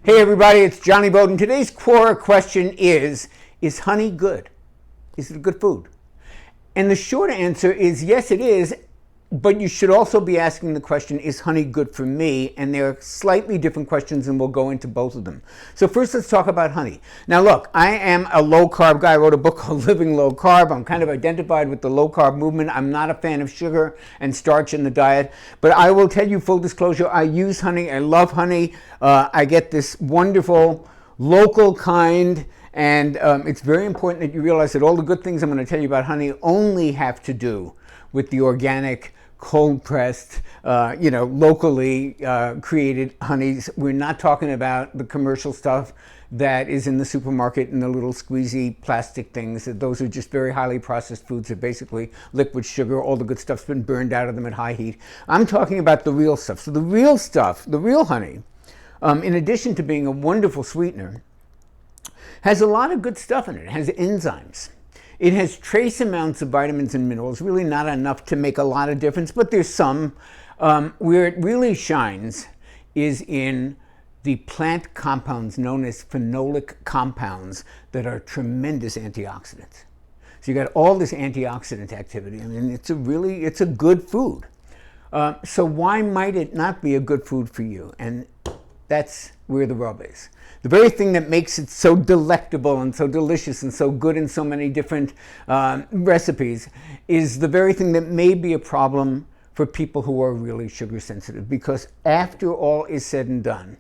Hey everybody, it's Johnny Bowden. Today's core question is honey good? Is it a good food? And the short answer is yes, it is, but you should also be asking the question, is honey good for me? And they're slightly different questions, and we'll go into both of them. So first, let's talk about honey. Now look, I am a low-carb guy. I wrote a book called Living Low Carb. I'm kind of identified with the low-carb movement. I'm not a fan of sugar and starch in the diet, but I will tell you, full disclosure, I use honey. I love honey. I get this wonderful local kind, and it's very important that you realize that all the good things I'm going to tell you about honey only have to do with the organic, cold-pressed, locally created honeys. We're not talking about the commercial stuff that is in the supermarket in the little squeezy plastic things. Those are just very highly processed foods. They're basically liquid sugar. All the good stuff's been burned out of them at high heat. I'm talking about the real stuff. So the real stuff, the real honey, in addition to being a wonderful sweetener, has a lot of good stuff in it. It has enzymes. It has trace amounts of vitamins and minerals, really not enough to make a lot of difference, but there's some. Where it really shines is in the plant compounds known as phenolic compounds that are tremendous antioxidants. So you got all this antioxidant activity. I mean, it's a good food. So why might it not be a good food for you? And that's where the rub is. The very thing that makes it so delectable and so delicious and so good in so many different recipes is the very thing that may be a problem for people who are really sugar sensitive. Because after all is said and done,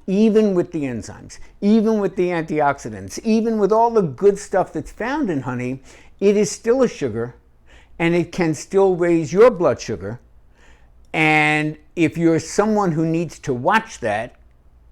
even with the enzymes, even with the antioxidants, even with all the good stuff that's found in honey, it is still a sugar, and it can still raise your blood sugar. And if you're someone who needs to watch that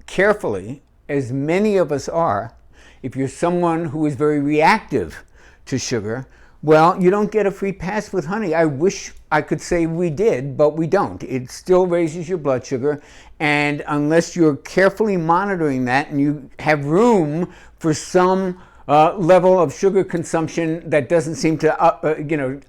carefully, as many of us are, if you're someone who is very reactive to sugar, well, you don't get a free pass with honey. I wish I could say we did, but we don't. It still raises your blood sugar, and unless you're carefully monitoring that and you have room for some level of sugar consumption that doesn't seem to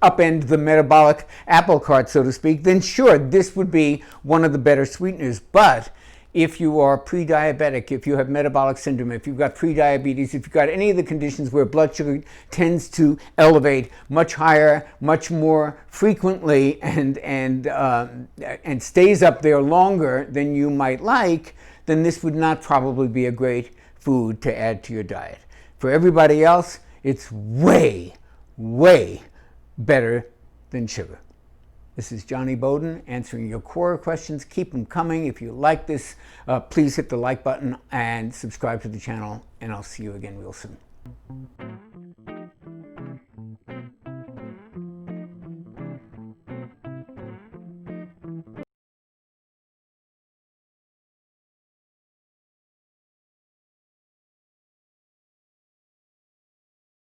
upend the metabolic apple cart, so to speak, then sure, this would be one of the better sweeteners. But if you are pre-diabetic, if you have metabolic syndrome, if you've got pre-diabetes, if you've got any of the conditions where blood sugar tends to elevate much higher, much more frequently, and stays up there longer than you might like, then this would not probably be a great food to add to your diet. For everybody else, it's way, way better than sugar. This is Johnny Bowden answering your core questions. Keep them coming. If you like this, please hit the like button and subscribe to the channel, and I'll see you again real soon.